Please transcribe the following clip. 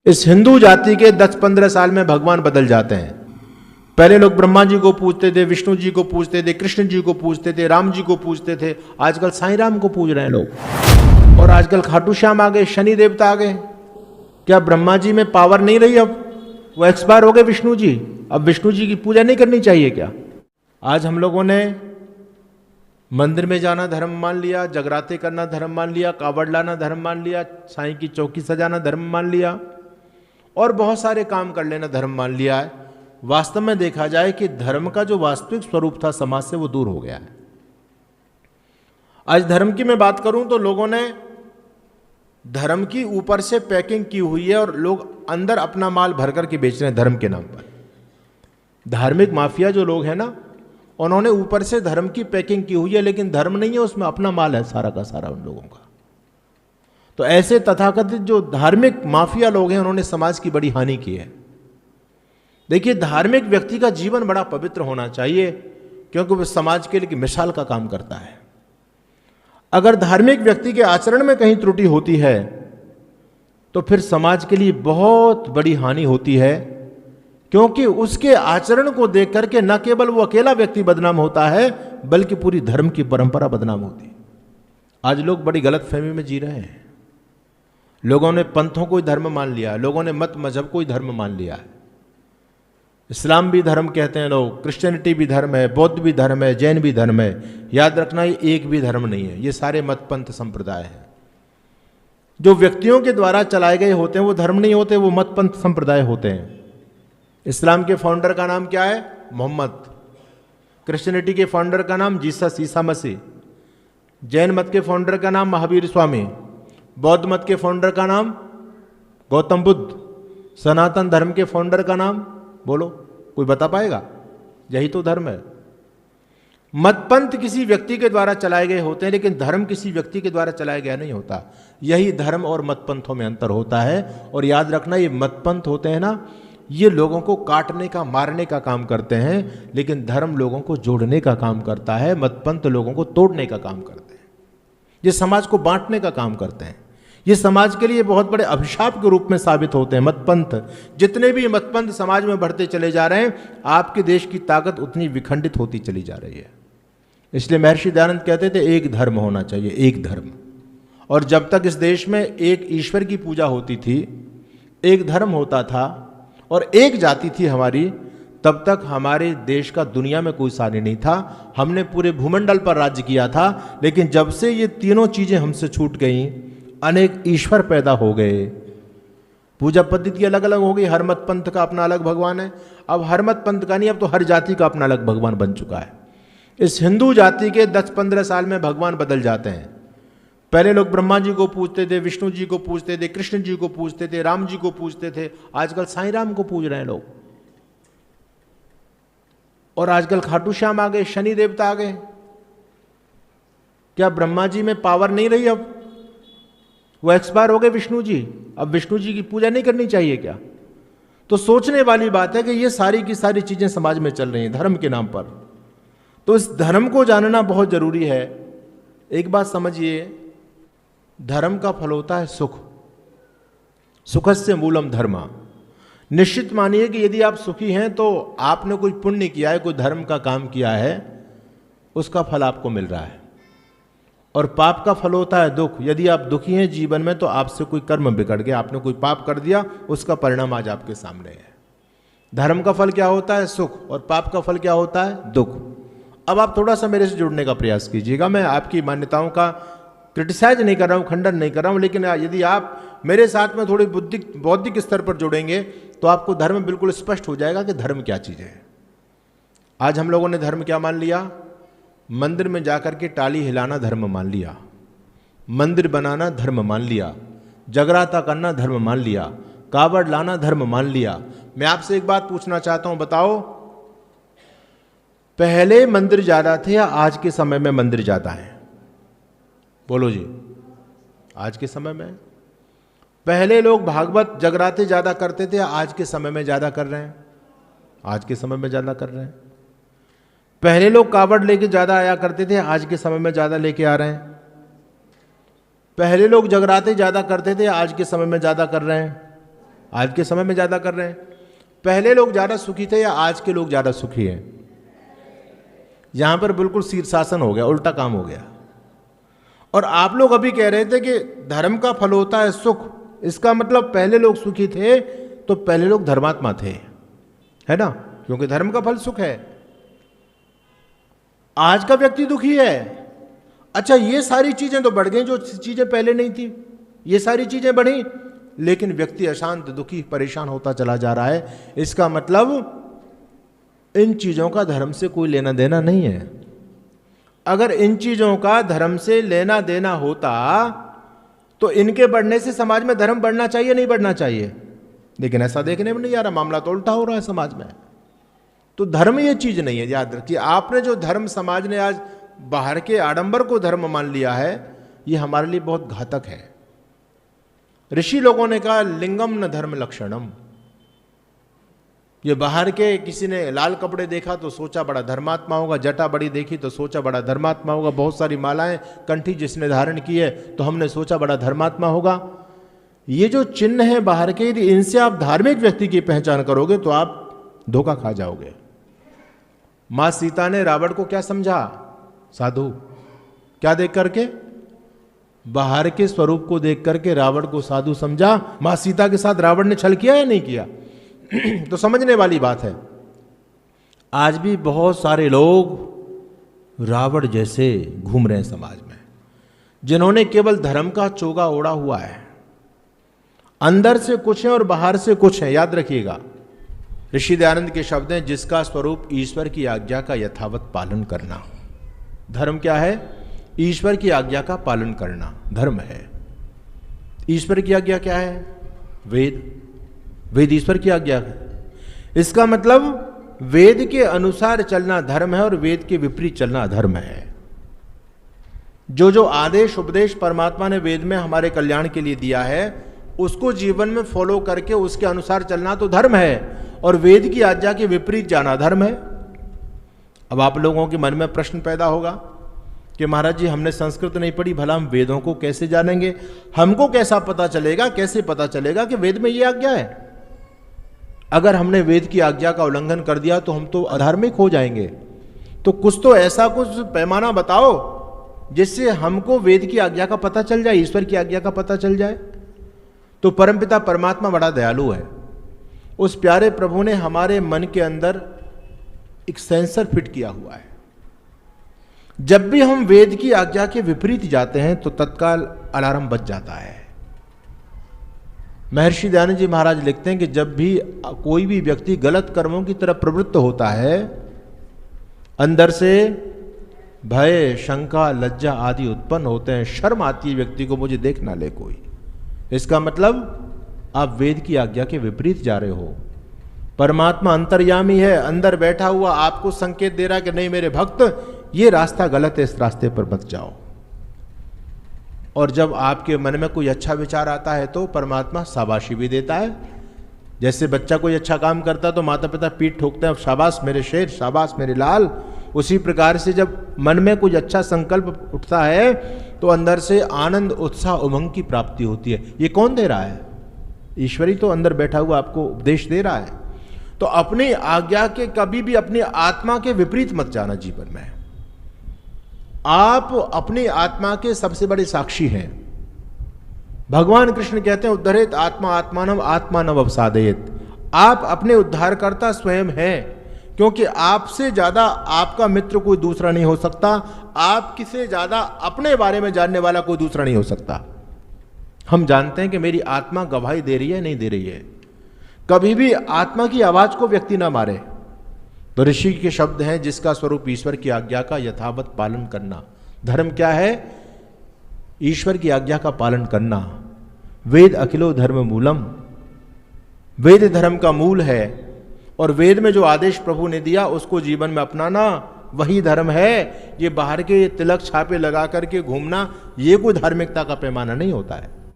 इस हिंदू जाति के 10-15 साल में भगवान बदल जाते हैं। पहले लोग ब्रह्मा जी को पूजते थे, विष्णु जी को पूजते थे, कृष्ण जी को पूजते थे, राम जी को पूजते थे। आजकल साईं राम को पूज रहे हैं लोग। और आजकल खाटू श्याम आ गए, शनि देवता आ गए। क्या ब्रह्मा जी में पावर नहीं रही? अब वो एक्सपायर हो गए विष्णु जी। अब विष्णु जी की पूजा नहीं करनी चाहिए क्या? आज हम लोगों ने मंदिर में जाना धर्म मान लिया, जगराते करना धर्म मान लिया, कावड़ लाना धर्म मान लिया, साईं की चौकी सजाना धर्म मान लिया और बहुत सारे काम कर लेना धर्म मान लिया है। वास्तव में देखा जाए कि धर्म का जो वास्तविक स्वरूप था समाज से वो दूर हो गया है। आज धर्म की मैं बात करूं तो लोगों ने धर्म की ऊपर से पैकिंग की हुई है और लोग अंदर अपना माल भर करके बेच रहे हैं धर्म के नाम पर। धार्मिक माफिया जो लोग हैं ना, उन्होंने ऊपर से धर्म की पैकिंग की हुई है, लेकिन धर्म नहीं है, उसमें अपना माल है सारा का सारा उन लोगों का। तो ऐसे तथाकथित जो धार्मिक माफिया लोग हैं, उन्होंने समाज की बड़ी हानि की है। देखिए, धार्मिक व्यक्ति का जीवन बड़ा पवित्र होना चाहिए, क्योंकि वह समाज के लिए मिसाल का काम करता है। अगर धार्मिक व्यक्ति के आचरण में कहीं त्रुटि होती है तो फिर समाज के लिए बहुत बड़ी हानि होती है, क्योंकि उसके आचरण को देख करके न केवल वो अकेला व्यक्ति बदनाम होता है, बल्कि पूरी धर्म की परंपरा बदनाम होती है। आज लोग बड़ी गलतफहमी में जी रहे हैं। लोगों ने पंथों को ही धर्म मान लिया, लोगों ने मत मजहब को ही धर्म मान लिया है। इस्लाम भी धर्म कहते हैं लोग, क्रिश्चियनिटी भी धर्म है, बौद्ध भी धर्म है, जैन भी धर्म है। याद रखना, ये एक भी धर्म नहीं है, ये सारे मत पंथ संप्रदाय हैं। जो व्यक्तियों के द्वारा चलाए गए होते हैं वो धर्म नहीं होते, वो मत पंथ संप्रदाय होते हैं। इस्लाम के फाउंडर का नाम क्या है? मोहम्मद। क्रिश्चियनिटी के फाउंडर का नाम जीसस, ईसा मसीह। जैन मत के फाउंडर का नाम महावीर स्वामी। बौद्ध मत के फाउंडर का नाम गौतम बुद्ध। सनातन धर्म के फाउंडर का नाम बोलो, कोई बता पाएगा? यही तो धर्म है। मत पंथ किसी व्यक्ति के द्वारा चलाए गए होते हैं, लेकिन धर्म किसी व्यक्ति के द्वारा चलाया गया नहीं होता। यही धर्म और मत पंथों में अंतर होता है। और याद रखना, ये मत पंथ होते हैं ना, ये लोगों को काटने का, मारने का काम करते हैं, लेकिन धर्म लोगों को जोड़ने का काम करता है। मत पंथ लोगों को तोड़ने का काम करते हैं, ये समाज को बांटने का काम करते हैं। ये समाज के लिए बहुत बड़े अभिशाप के रूप में साबित होते हैं मतपंथ। जितने भी मतपंथ समाज में बढ़ते चले जा रहे हैं, आपके देश की ताकत उतनी विखंडित होती चली जा रही है। इसलिए महर्षि दयानंद कहते थे एक धर्म होना चाहिए, एक धर्म। और जब तक इस देश में एक ईश्वर की पूजा होती थी, एक धर्म होता था और एक जाति थी हमारी, तब तक हमारे देश का दुनिया में कोई सानी नहीं था। हमने पूरे भूमंडल पर राज्य किया था। लेकिन जब से ये तीनों चीजें हमसे छूट गईं, अनेक ईश्वर पैदा हो गए, पूजा पद्धति अलग अलग हो गई। हर मत पंथ का अपना अलग भगवान है। अब हर मत पंथ का नहीं, अब तो हर जाति का अपना अलग भगवान बन चुका है। इस हिंदू जाति के 10-15 साल में भगवान बदल जाते हैं। पहले लोग ब्रह्मा जी को पूजते थे, विष्णु जी को पूजते थे, कृष्ण जी को पूजते थे, राम जी को पूजते थे। आजकल साईं राम को पूज रहे हैं लोग। और आजकल खाटू श्याम आ गए, शनि देवता आ गए। क्या ब्रह्मा जी में पावर नहीं रही? अब वो एक्सपायर हो गए विष्णु जी। अब विष्णु जी की पूजा नहीं करनी चाहिए क्या? तो सोचने वाली बात है कि ये सारी की सारी चीजें समाज में चल रही हैं धर्म के नाम पर। तो इस धर्म को जानना बहुत जरूरी है। एक बात समझिए, धर्म का फल होता है सुख। सुखस्य मूलम धर्मा। निश्चित मानिए कि यदि आप सुखी हैं तो आपने कोई पुण्य किया है, कोई धर्म का काम किया है, उसका फल आपको मिल रहा है। और पाप का फल होता है दुख। यदि आप दुखी हैं जीवन में तो आपसे कोई कर्म बिगड़ गया, आपने कोई पाप कर दिया, उसका परिणाम आज आपके सामने है। धर्म का फल क्या होता है? सुख। और पाप का फल क्या होता है? दुख। अब आप थोड़ा सा मेरे से जुड़ने का प्रयास कीजिएगा। मैं आपकी मान्यताओं का क्रिटिसाइज नहीं कर रहा हूं, खंडन नहीं कर रहा हूं, लेकिन यदि आप मेरे साथ में थोड़ी बौद्धिक स्तर पर जुड़ेंगे तो आपको धर्म बिल्कुल स्पष्ट हो जाएगा कि धर्म क्या चीज है। आज हम लोगों ने धर्म क्या मान लिया? मंदिर में जाकर के टाली हिलाना धर्म मान लिया, मंदिर बनाना धर्म मान लिया, जगराता करना धर्म मान लिया, कावड़ लाना धर्म मान लिया। मैं आपसे एक बात पूछना चाहता हूं, बताओ पहले मंदिर ज्यादा थे या आज के समय में मंदिर ज्यादा है? बोलो जी। आज के समय में पहले लोग भागवत जगराते ज्यादा करते थे, आज के समय में ज्यादा कर रहे हैं? आज के समय में ज्यादा कर रहे हैं। पहले लोग कावड़ लेके ज्यादा आया करते थे, आज के समय में ज्यादा लेके आ रहे हैं। पहले लोग जगराते ज्यादा करते थे, आज के समय में ज्यादा कर रहे हैं। आज के समय में ज़्यादा कर रहे हैं। पहले लोग ज़्यादा सुखी थे या आज के लोग ज़्यादा सुखी हैं? यहाँ पर बिल्कुल शीर्षासन हो गया, उल्टा काम हो गया। और आप लोग अभी कह रहे थे कि धर्म का फल होता है सुख। इसका मतलब पहले लोग सुखी थे तो पहले लोग धर्मात्मा थे, है ना, क्योंकि धर्म का फल सुख है। आज का व्यक्ति दुखी है। अच्छा, ये सारी चीजें तो बढ़ गई जो चीजें पहले नहीं थी, ये सारी चीजें बढ़ी, लेकिन व्यक्ति अशांत, दुखी, परेशान होता चला जा रहा है। इसका मतलब इन चीजों का धर्म से कोई लेना देना नहीं है। अगर इन चीजों का धर्म से लेना देना होता तो इनके बढ़ने से समाज में धर्म बढ़ना चाहिए, नहीं बढ़ना चाहिए? लेकिन ऐसा देखने में नहीं आ रहा, मामला तो उल्टा हो रहा है समाज में। तो धर्म ये चीज नहीं है। याद रखिए, आपने जो धर्म, समाज ने आज बाहर के आडंबर को धर्म मान लिया है, ये हमारे लिए बहुत घातक है। ऋषि लोगों ने कहा लिंगम न धर्म लक्षणम। ये बाहर के किसी ने लाल कपड़े देखा तो सोचा बड़ा धर्मात्मा होगा, जटा बड़ी देखी तो सोचा बड़ा धर्मात्मा होगा, बहुत सारी मालाएं कंठी जिसने धारण की है तो हमने सोचा बड़ा धर्मात्मा होगा। ये जो चिन्ह है बाहर के, यदि इनसे आप धार्मिक व्यक्ति की पहचान करोगे तो आप धोखा खा जाओगे। मां सीता ने रावण को क्या समझा? साधु। क्या देख करके? बाहर के स्वरूप को देख करके रावण को साधु समझा। मां सीता के साथ रावण ने छल किया या नहीं किया? तो समझने वाली बात है। आज भी बहुत सारे लोग रावण जैसे घूम रहे हैं समाज में, जिन्होंने केवल धर्म का चोगा ओढ़ा हुआ है। अंदर से कुछ है और बाहर से कुछ है। याद रखिएगा, ऋषि दयानंद के शब्द हैं, जिसका स्वरूप ईश्वर की आज्ञा का यथावत पालन करना। धर्म क्या है? ईश्वर की आज्ञा का पालन करना धर्म है। ईश्वर की आज्ञा क्या है? वेद। वेद ईश्वर की आज्ञा है। इसका मतलब वेद के अनुसार चलना धर्म है और वेद के विपरीत चलना अधर्म है। जो जो आदेश उपदेश परमात्मा ने वेद में हमारे कल्याण के लिए दिया है, उसको जीवन में फॉलो करके उसके अनुसार चलना तो धर्म है, और वेद की आज्ञा के विपरीत जाना धर्म है। अब आप लोगों के मन में प्रश्न पैदा होगा कि महाराज जी, हमने संस्कृत नहीं पढ़ी, भला हम वेदों को कैसे जानेंगे? हमको कैसा पता चलेगा, कैसे पता चलेगा कि वेद में ये आज्ञा है? अगर हमने वेद की आज्ञा का उल्लंघन कर दिया तो हम तो अधार्मिक हो जाएंगे। तो कुछ तो ऐसा कुछ पैमाना बताओ जिससे हमको वेद की आज्ञा का पता चल जाए, ईश्वर की आज्ञा का पता चल जाए। तो परमपिता परमात्मा बड़ा दयालु है। उस प्यारे प्रभु ने हमारे मन के अंदर एक सेंसर फिट किया हुआ है। जब भी हम वेद की आज्ञा के विपरीत जाते हैं तो तत्काल अलार्म बज जाता है। महर्षि दयानंद जी महाराज लिखते हैं कि जब भी कोई भी व्यक्ति गलत कर्मों की तरफ प्रवृत्त होता है, अंदर से भय, शंका, लज्जा आदि उत्पन्न होते हैं। शर्म आती है व्यक्ति को, मुझे देख ना ले कोई। इसका मतलब आप वेद की आज्ञा के विपरीत जा रहे हो। परमात्मा अंतर्यामी है, अंदर बैठा हुआ आपको संकेत दे रहा है कि नहीं मेरे भक्त, ये रास्ता गलत है, इस रास्ते पर मत जाओ। और जब आपके मन में कोई अच्छा विचार आता है तो परमात्मा शाबाशी भी देता है। जैसे बच्चा कोई अच्छा काम करता है तो माता पिता पीठ ठोकते हैं, शाबाश मेरे शेर, शाबाश मेरे लाल। उसी प्रकार से जब मन में कुछ अच्छा संकल्प उठता है तो अंदर से आनंद, उत्साह, उमंग की प्राप्ति होती है। ये कौन दे रहा है? ईश्वरी तो अंदर बैठा हुआ आपको उपदेश दे रहा है। तो अपनी आज्ञा के कभी भी अपनी आत्मा के विपरीत मत जाना जीवन में। आप अपनी आत्मा के सबसे बड़े साक्षी हैं। भगवान कृष्ण कहते हैं उद्धरेत आत्मा आत्मानम आत्मानम अवसादयेत। आप अपने उद्धारकर्ता स्वयं हैं, क्योंकि आपसे ज्यादा आपका मित्र कोई दूसरा नहीं हो सकता। आपसे से ज्यादा अपने बारे में जानने वाला कोई दूसरा नहीं हो सकता। हम जानते हैं कि मेरी आत्मा गवाही दे रही है, नहीं दे रही है। कभी भी आत्मा की आवाज को व्यक्ति ना मारे। तो ऋषि के शब्द हैं, जिसका स्वरूप ईश्वर की आज्ञा का यथावत पालन करना। धर्म क्या है? ईश्वर की आज्ञा का पालन करना। वेद अखिलो धर्म मूलम। वेद धर्म का मूल है, और वेद में जो आदेश प्रभु ने दिया उसको जीवन में अपनाना वही धर्म है। ये बाहर के तिलक छापे लगा करके घूमना, ये कोई धार्मिकता का पैमाना नहीं होता है।